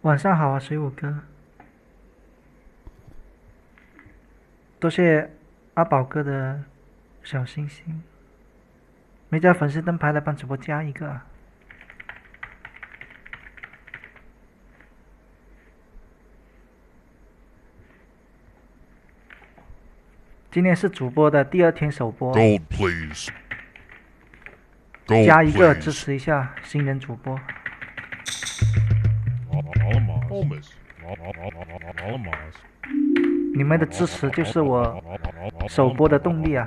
晚上好啊，水舞哥，多谢阿宝哥的小星星，没加粉丝灯牌来帮主播加一个啊。今天是主播的第2天首播， Gold, please. Gold, 加一个 please. 支持一下新人主播。你们的支持就是我首播的动力啊！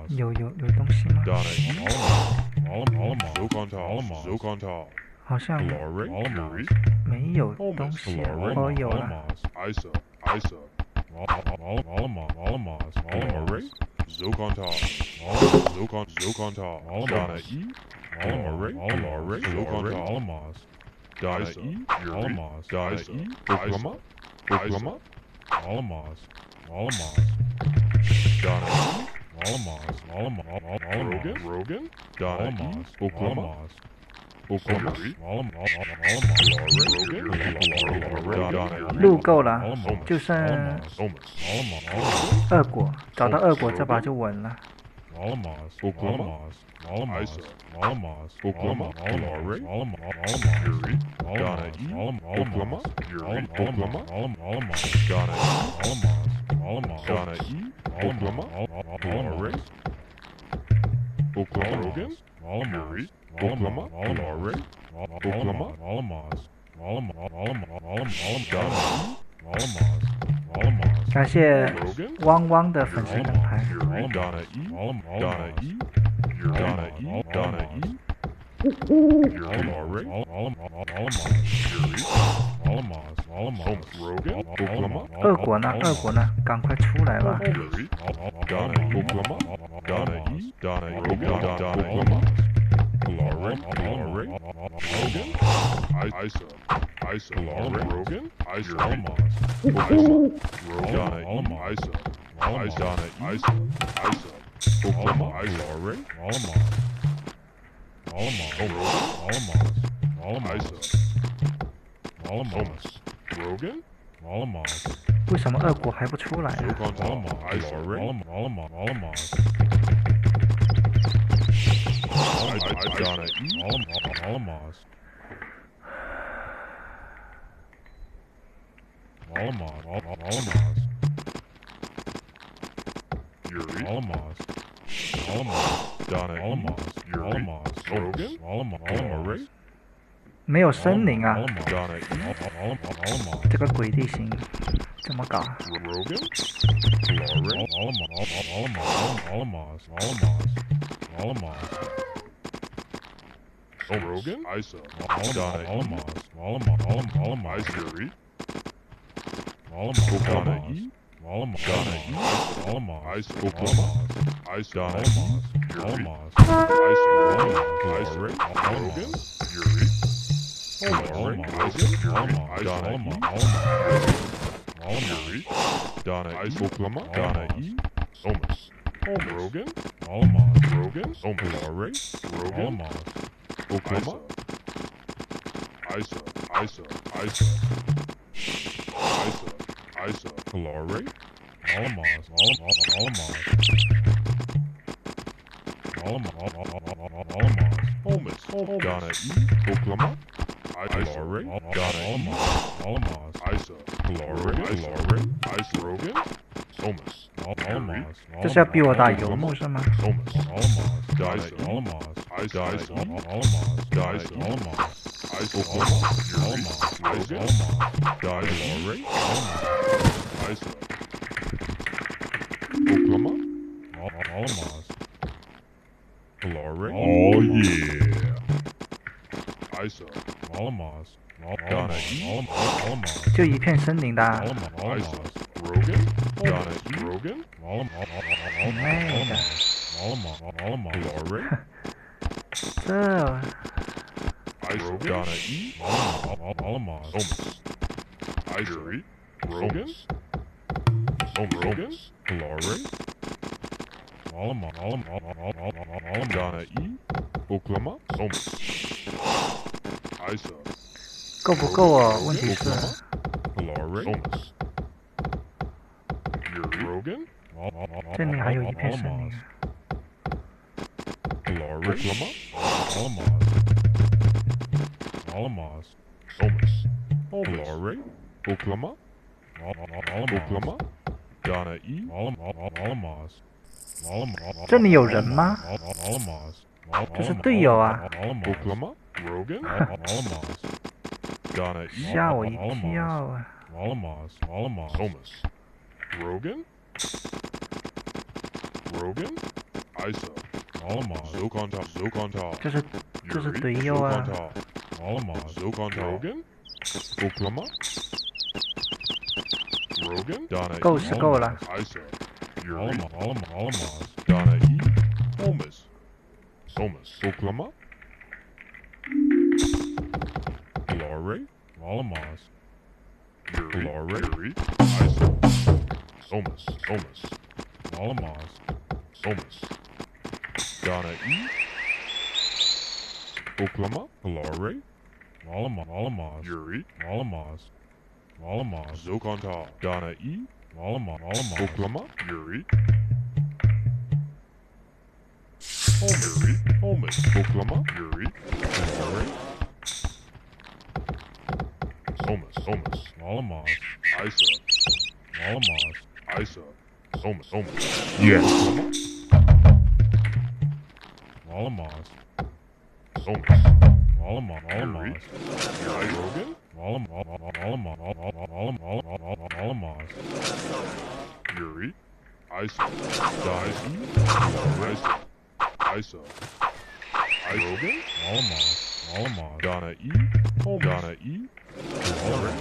有东西吗？好像没有东西啊。哦，有了。路够了，就剩2果，找到2果这把就稳了。感谢汪汪的粉丝灯牌。2果呢？赶快出来吧！为什么2果还不出来啊？没有森林啊！这个鬼地形怎么搞啊？这是要逼我打游牧是吗？就一片森林的啊。妹的，这 Donna E. Homeless. Ivory. Rogan. Homeless. Glory. Donna E. Oklahoma. Homeless. Isa. 够不够啊？问题是 Glory. Homeless. Rogan. 这里还有一片森林。Glory. Oklahoma. Homeless. Glory. Oklahoma. Oklahoma. Donna E. 这里有人吗？这是队友啊！ Oklahoma. Rogan. Donna E. 吓我一跳啊！ Homeless. Rogan. Rogan. Isa. Zokonta. 这是队友啊！ Zokonta. Rogan. Oklahoma. Rogan. Donna 够是够了。 Isa. Donna E. Homeless. Oklahoma. Glory. Glory. Isa. Homeless. Donna E. Oklahoma. Glory. Yuri. Zokonta. Donna E. Oklahoma. Yuri. Homeless. Oklahoma. Yuri. Glory. Homeless. Isa. Isa. Homeless. Yes. Homeless. Yuri. Rogan. Yuri. Isa. Dice. Isa. Rogan. Donna E. Donna E. Glory.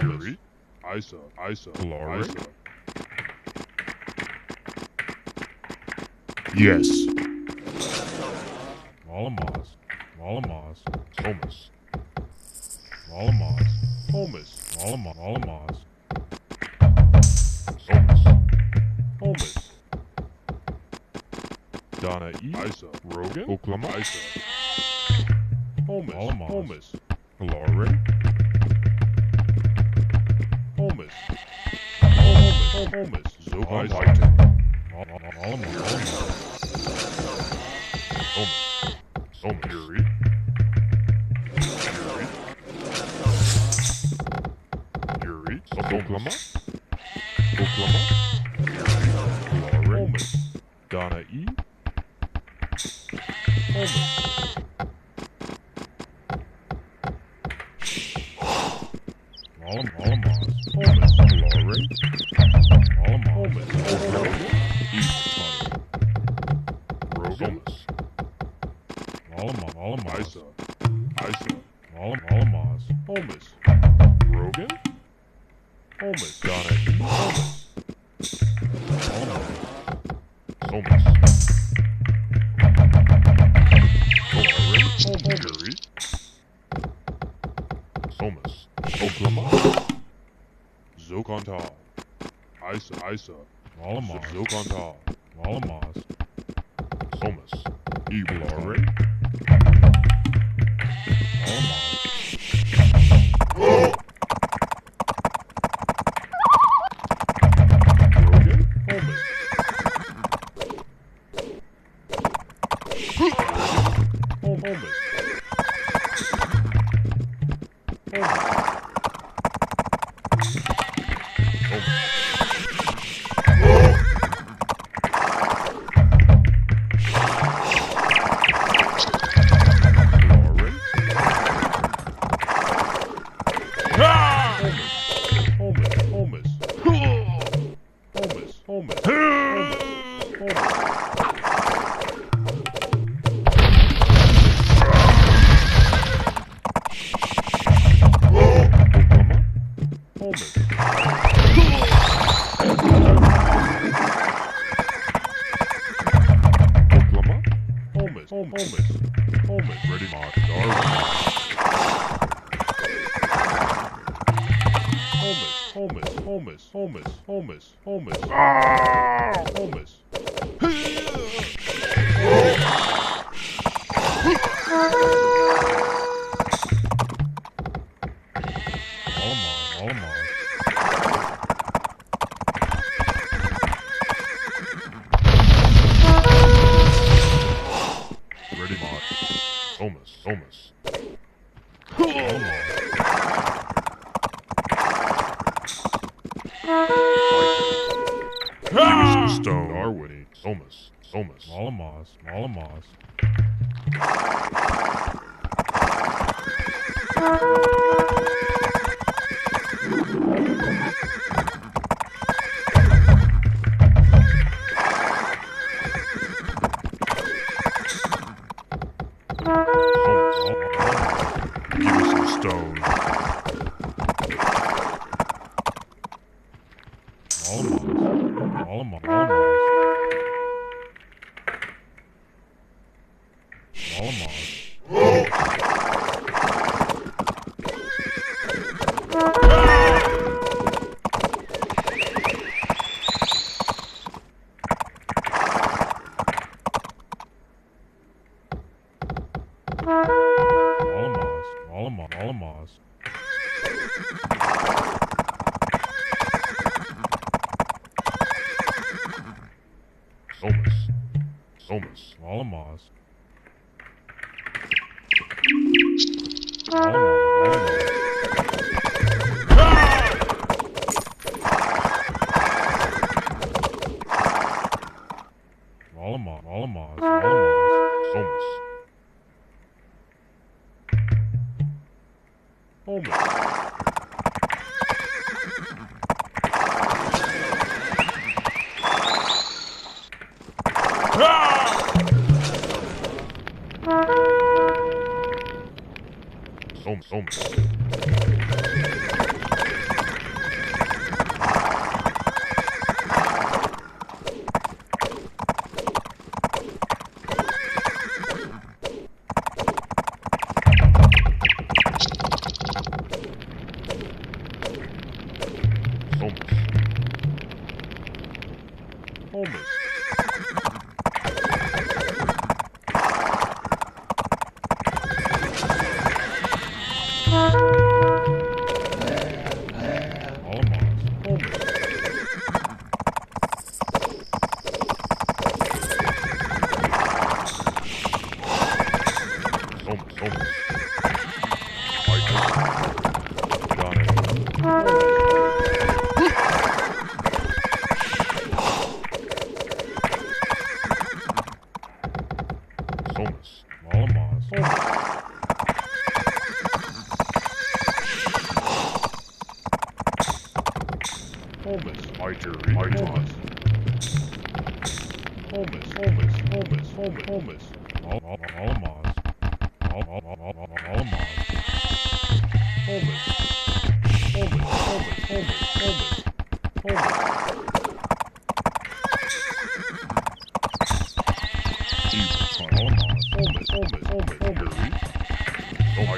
Yuri. Isa. Glory. Yes. Homeless. Donna E. Isa. Rogan. Oklahoma. Isa. Homeless. Glory. Homeless. Zokonta. Yuri. Oklahoma. Glory. Donna E. Homeless. Glory. Rogan. Isa. Homeless. Rogan. Donna E. Homeless. Glory. Homeless. Oklahoma. Zokonta. Isa. Zokonta. Homeless. Glory. Homeless. Ready, Mott. Thomas. Stone. Darwin. Thomas. Malamos. Give me some stone. Thomas.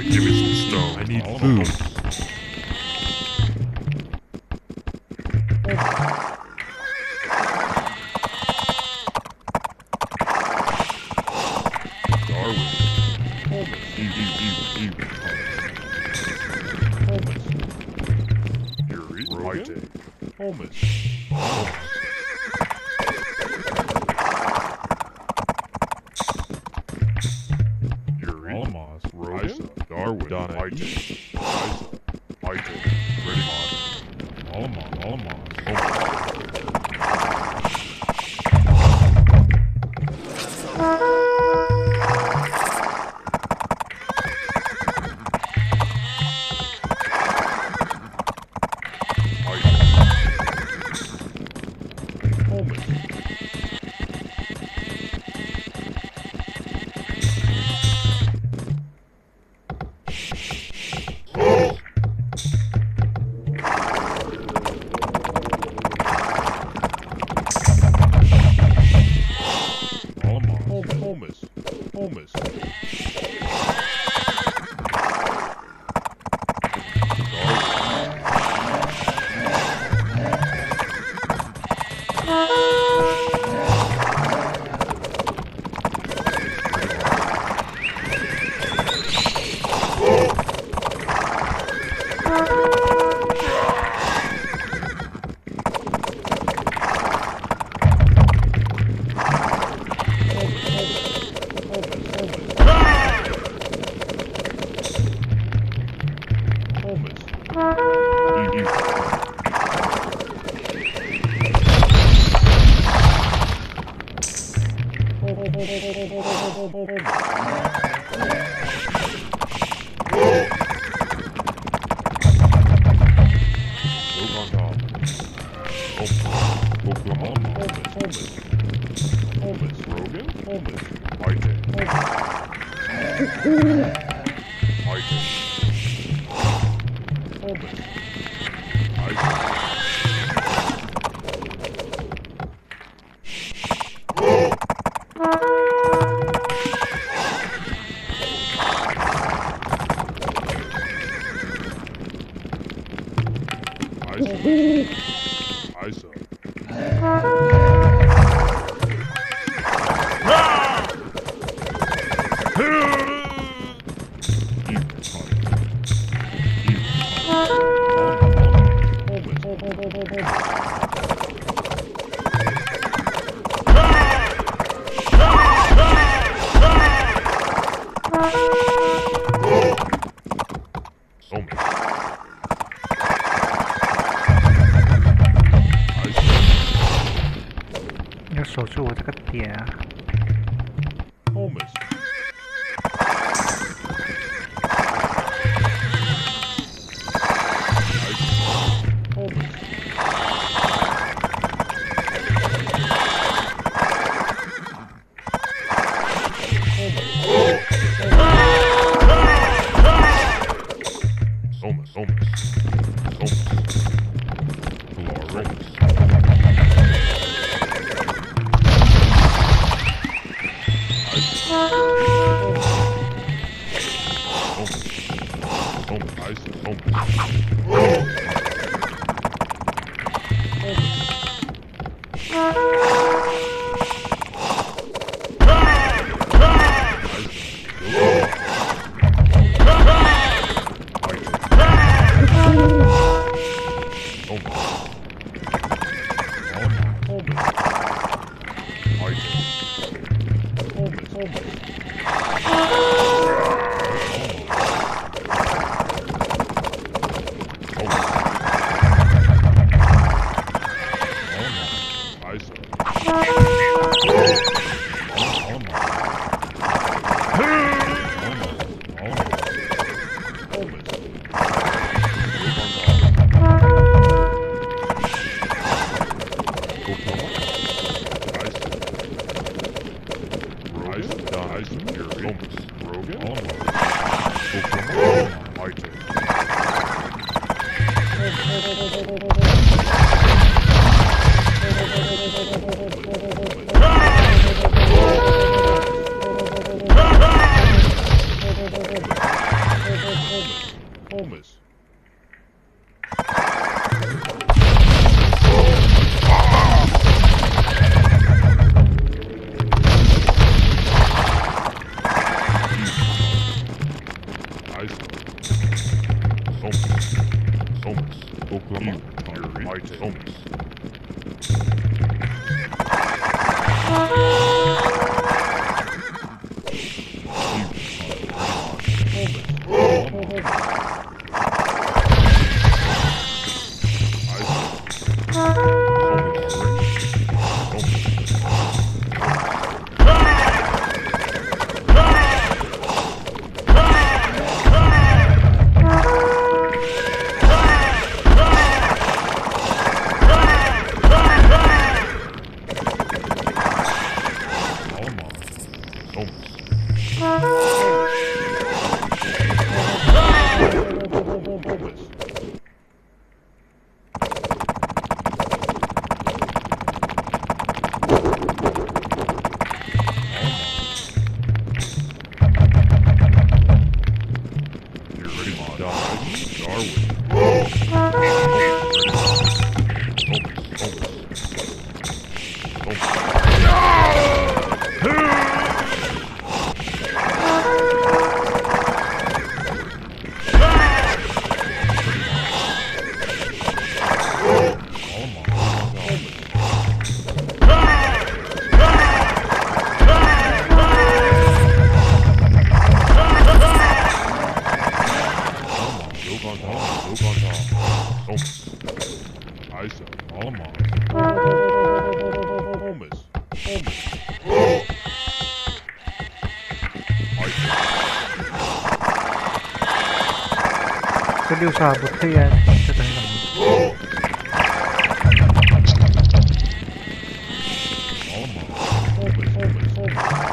Give me some stone. I need food. Darwin. Yuri. Right. Thomas. Darwin, Donna, White, Ready, Alamos, 要守住我这个点啊！这六杀不退啊，这等等。All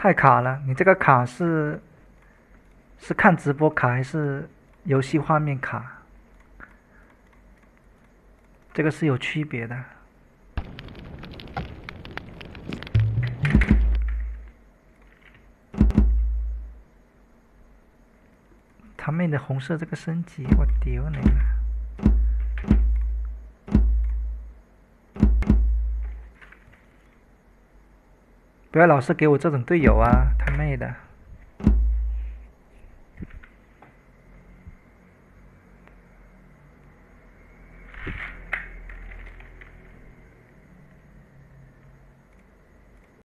太卡了，你这个卡是看直播卡还是游戏画面卡？这个是有区别的。他妹的红色这个升级，我丢你了！不要老是给我这种队友啊，他妹的！